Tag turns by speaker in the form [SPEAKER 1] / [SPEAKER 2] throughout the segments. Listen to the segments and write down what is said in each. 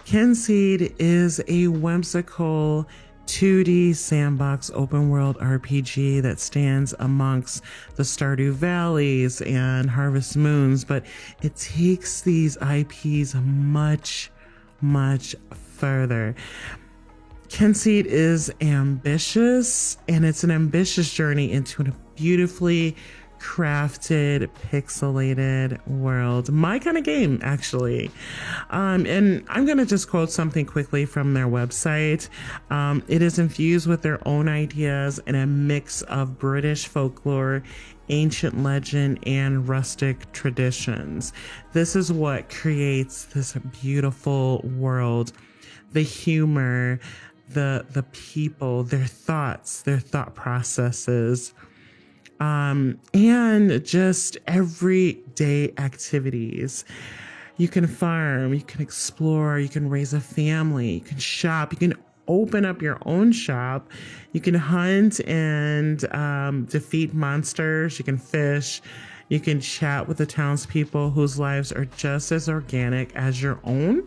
[SPEAKER 1] Kynseed is a whimsical 2D sandbox open world RPG that stands amongst the Stardew Valleys and Harvest Moons, but it takes these IPs much, much further. Kynseed is ambitious, and it's an ambitious journey into a beautifully crafted, pixelated world. My kind of game, actually. And I'm going to just quote something quickly from their website. It is infused with their own ideas and a mix of British folklore, ancient legend, and rustic traditions. This is what creates this beautiful world. The humor, the people, their thoughts, their thought processes, and just everyday activities. You can farm, you can explore, you can raise a family, you can shop, you can open up your own shop, you can hunt and defeat monsters, you can fish, you can chat with the townspeople whose lives are just as organic as your own.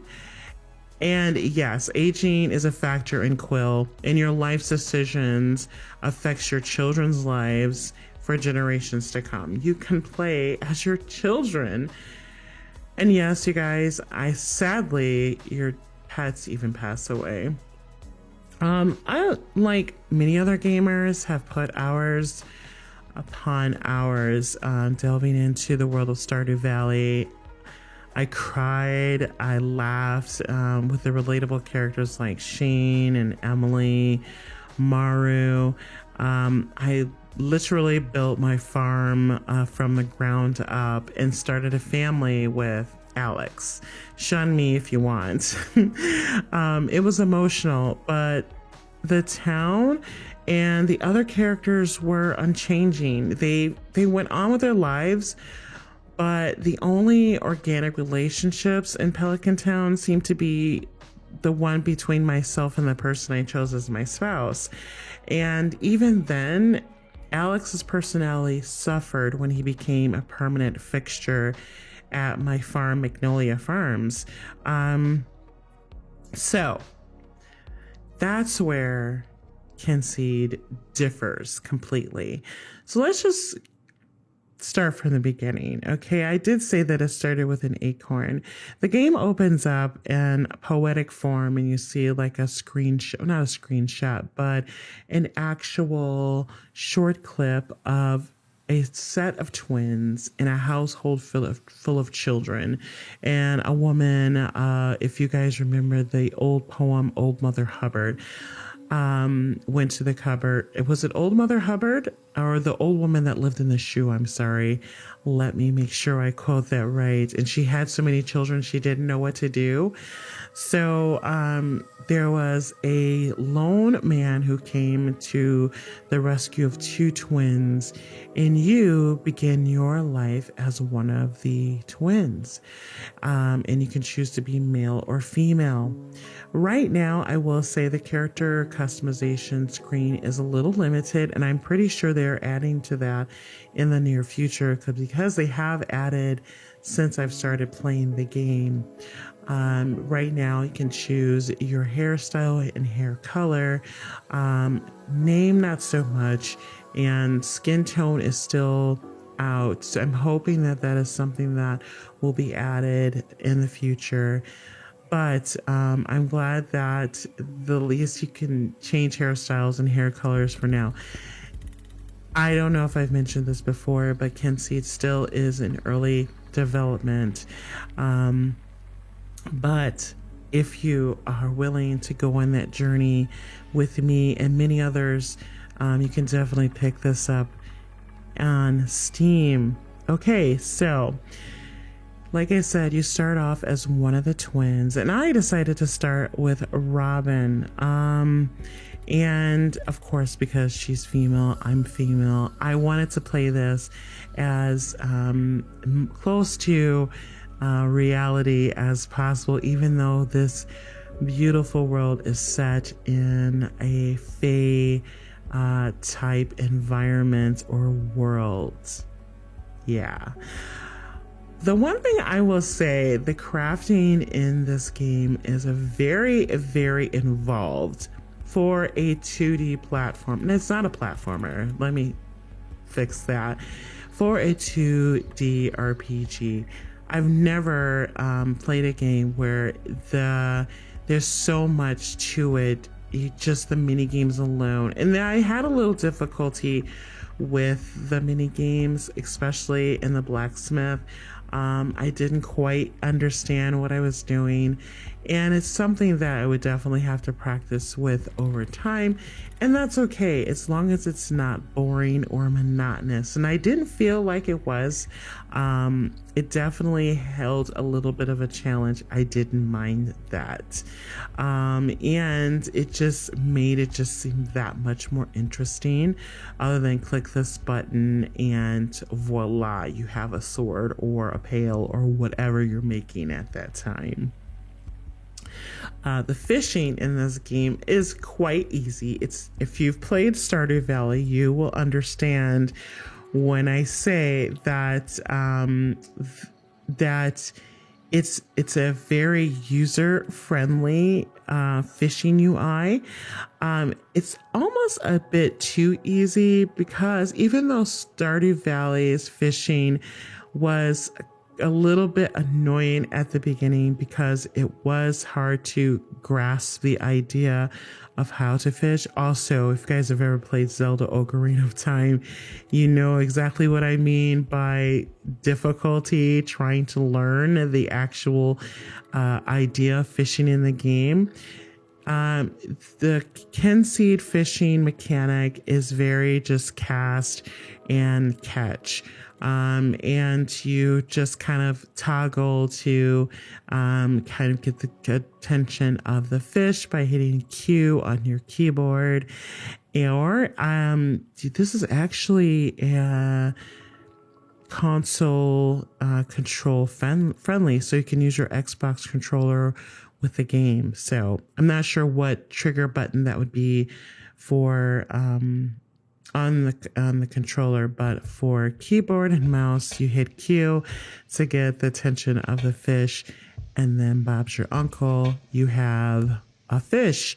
[SPEAKER 1] And yes, aging is a factor in Quill, and your life's decisions affects your children's lives for generations to come. You can play as your children. And yes, you guys, sadly, your pets even pass away. I, like many other gamers, have put hours upon hours delving into the world of Stardew Valley. I cried, I laughed with the relatable characters like Shane and Emily, Maru. I literally built my farm from the ground up and started a family with Alex. Shun me if you want. It was emotional, but the town and the other characters were unchanging. They went on with their lives, but the only organic relationships in Pelican Town seemed to be the one between myself and the person I chose as my spouse. And even then, Alex's personality suffered when he became a permanent fixture at my farm, Magnolia Farms. So that's where Kynseed differs completely. So let's just start from the beginning. Okay, I did say that it started with an acorn. The game opens up in poetic form, and you see like a screenshot, not a screenshot, but an actual short clip of a set of twins in a household full of children, and a woman, if you guys remember the old poem Old Mother Hubbard, went to the cupboard. Was it Old Mother Hubbard or the old woman that lived in the shoe? I'm sorry. Let me make sure I quote that right. And she had so many children, she didn't know what to do. So there was a lone man who came to the rescue of two twins, and you begin your life as one of the twins. And you can choose to be male or female. Right now, I will say the character customization screen is a little limited, and I'm pretty sure they're adding to that in the near future because they have added since I've started playing the game. Right now, you can choose your hairstyle and hair color, name not so much, and skin tone is still out. So I'm hoping that that is something that will be added in the future. But I'm glad that the least you can change hairstyles and hair colors for now. I don't know if I've mentioned this before, but Kynseed still is in early development. But if you are willing to go on that journey with me and many others, you can definitely pick this up on Steam. Okay, so like I said, you start off as one of the twins, and I decided to start with Robin. And of course, because she's female, I'm female, I wanted to play this as close to reality as possible, even though this beautiful world is set in a fae type environment or world. Yeah. The one thing I will say, the crafting in this game is a very, very involved for a 2D platform. And it's not a platformer. Let me fix that. For a 2D RPG, I've never played a game where there's so much to it, just the mini games alone. And I had a little difficulty with the mini games, especially in the blacksmith. I didn't quite understand what I was doing, and it's something that I would definitely have to practice with over time, and that's okay as long as it's not boring or monotonous. And I didn't feel like it was. It definitely held a little bit of a challenge. I didn't mind that, and it just made it just seem that much more interesting, other than click this button and voila, you have a sword or a pail or whatever you're making at that time. The fishing in this game is quite easy. If you've played Stardew Valley, you will understand when I say that that it's a very user-friendly fishing UI. It's almost a bit too easy, because even though Stardew Valley's fishing was a little bit annoying at the beginning, because it was hard to grasp the idea of how to fish. Also, if you guys have ever played Zelda Ocarina of Time, you know exactly what I mean by difficulty trying to learn the actual idea of fishing in the game. The Kynseed fishing mechanic is very just cast and catch. And you just kind of toggle to kind of get the attention of the fish by hitting Q on your keyboard. Or this is actually a console control friendly, so you can use your Xbox controller with the game. So I'm not sure what trigger button that would be for on the controller, but for keyboard and mouse, you hit Q to get the attention of the fish, and then Bob's your uncle, you have a fish.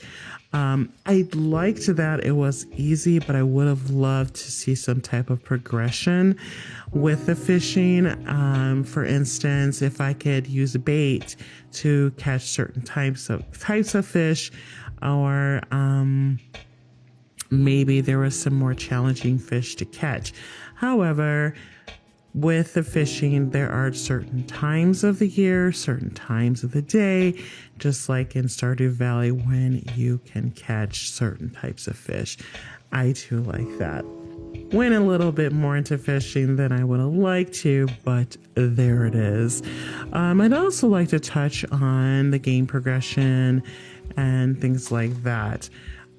[SPEAKER 1] I liked that it was easy, but I would have loved to see some type of progression with the fishing. For instance, if I could use a bait to catch certain types of fish, or maybe there was some more challenging fish to catch. However, with the fishing, there are certain times of the year, certain times of the day, just like in Stardew Valley, when you can catch certain types of fish. I too like that. Went a little bit more into fishing than I would have liked to, but there it is. I'd also like to touch on the game progression and things like that.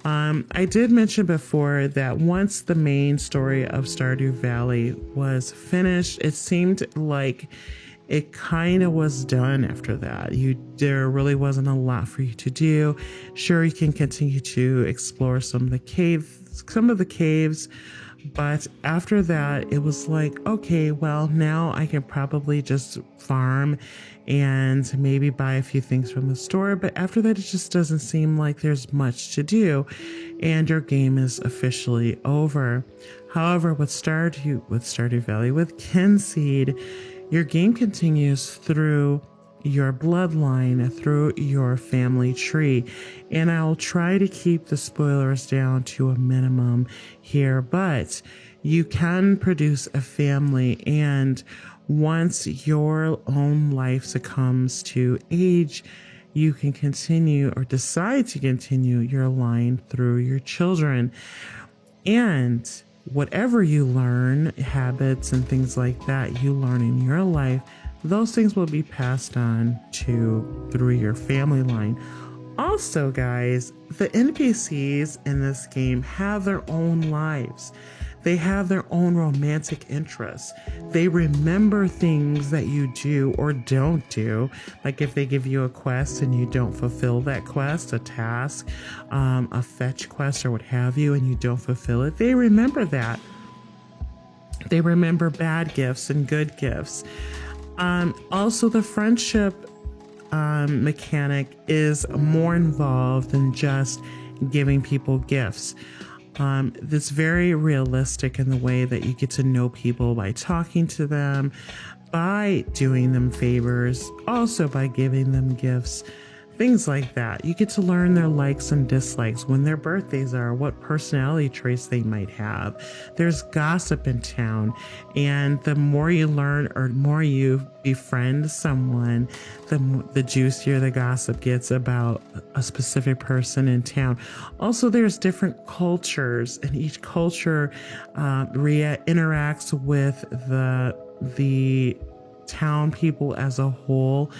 [SPEAKER 1] I did mention before that once the main story of Stardew Valley was finished, it seemed like it kind of was done after that. There really wasn't a lot for you to do. Sure, you can continue to explore some of the caves, but after that, it was like, okay, well, now I can probably just farm and maybe buy a few things from the store. But after that, it just doesn't seem like there's much to do, and your game is officially over. However, with Stardew Valley, with Kynseed, your game continues through your bloodline, through your family tree. And I'll try to keep the spoilers down to a minimum here, but you can produce a family, and once your own life succumbs to age, you can continue or decide to continue your line through your children. And whatever you learn, habits and things like that you learn in your life, those things will be passed on through your family line. Also, guys, the NPCs in this game have their own lives. They have their own romantic interests. They remember things that you do or don't do. Like if they give you a quest and you don't fulfill that quest, a task, a fetch quest or what have you, and you don't fulfill it, they remember that. They remember bad gifts and good gifts. Also, the friendship mechanic is more involved than just giving people gifts. It's very realistic in the way that you get to know people by talking to them, by doing them favors, also by giving them gifts, things like that. You get to learn their likes and dislikes, when their birthdays are, what personality traits they might have. There's gossip in town, and the more you learn or more you befriend someone, the juicier the gossip gets about a specific person in town. Also, there's different cultures, and each culture interacts with the town people as a whole,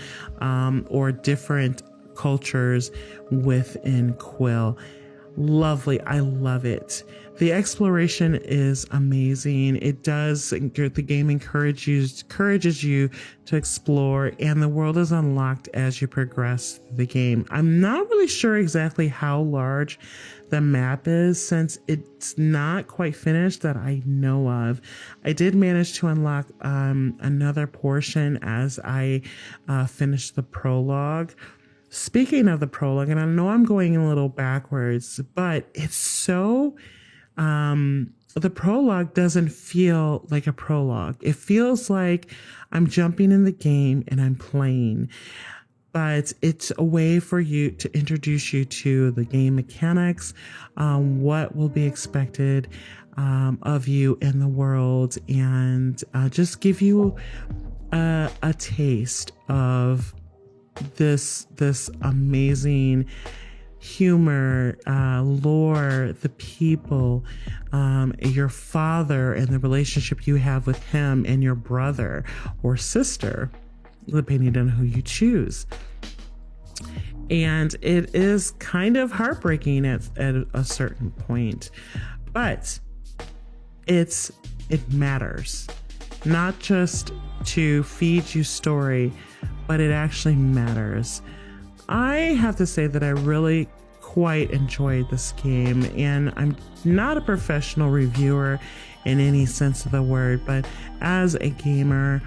[SPEAKER 1] or different cultures within Quill. Lovely. I love it. The exploration is amazing. The game encourages you to explore, and the world is unlocked as you progress the game. I'm not really sure exactly how large the map is, since it's not quite finished that I know of. I did manage to unlock another portion as I finished the prologue. Speaking of the prologue, and I know I'm going a little backwards, but it's so, the prologue doesn't feel like a prologue. It feels like I'm jumping in the game and I'm playing, but it's a way for you to introduce you to the game mechanics, what will be expected of you in the world, and just give you a taste of this amazing humor, lore, the people, your father, and the relationship you have with him, and your brother or sister, depending on who you choose. And it is kind of heartbreaking at a certain point, but it matters, not just to feed you story, but it actually matters. I have to say that I really quite enjoyed this game, and I'm not a professional reviewer in any sense of the word, but as a gamer,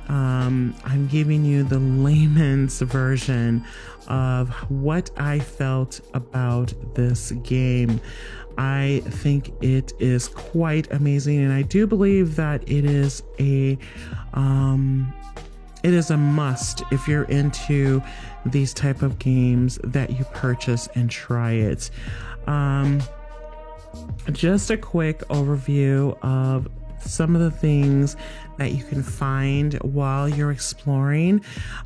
[SPEAKER 1] I'm giving you the layman's version of what I felt about this game. I think it is quite amazing, and I do believe that it is a must if you're into these type of games, that you purchase and try it. Just a quick overview of some of the things that you can find while you're exploring.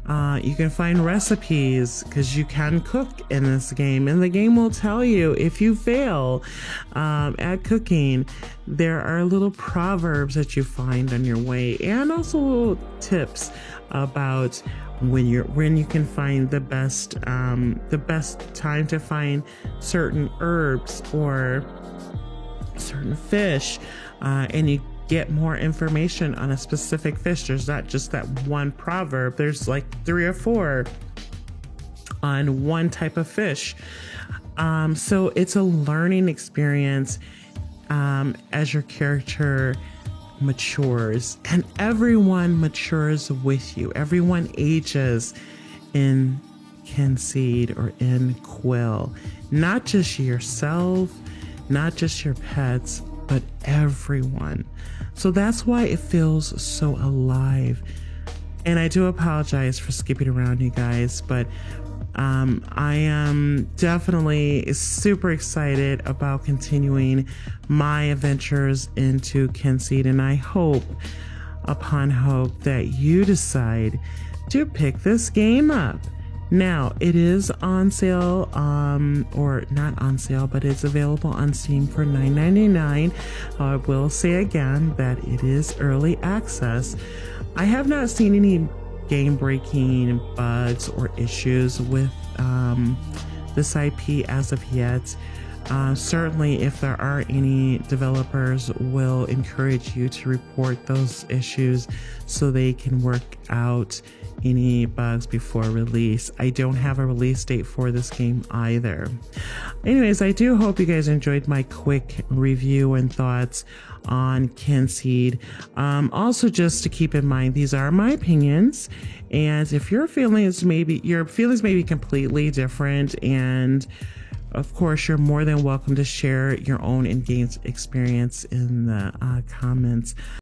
[SPEAKER 1] You can find recipes, because you can cook in this game, and the game will tell you if you fail at cooking. There are little proverbs that you find on your way, and also little tips about when you can find the best time to find certain herbs or certain fish, and you get more information on a specific fish. There's not just that one proverb, there's like 3 or 4 on one type of fish. So it's a learning experience as your character matures, and everyone matures with you. Everyone ages in Kynseed or in Quill, not just yourself, not just your pets, but everyone. So that's why it feels so alive. And I do apologize for skipping around, you guys, but I am definitely super excited about continuing my adventures into Kynseed, and I hope upon hope that you decide to pick this game up. Now, it is on sale, or not on sale, but it's available on Steam for $9.99. I will say again that it is early access. I have not seen any game-breaking bugs or issues with this IP as of yet. Certainly, if there are any developers, will encourage you to report those issues so they can work out any bugs before release. I don't have a release date for this game either. Anyways, I do hope you guys enjoyed my quick review and thoughts on Kynseed. Also, just to keep in mind, these are my opinions, and if your feelings may be completely different, and of course, you're more than welcome to share your own in-game experience in the comments.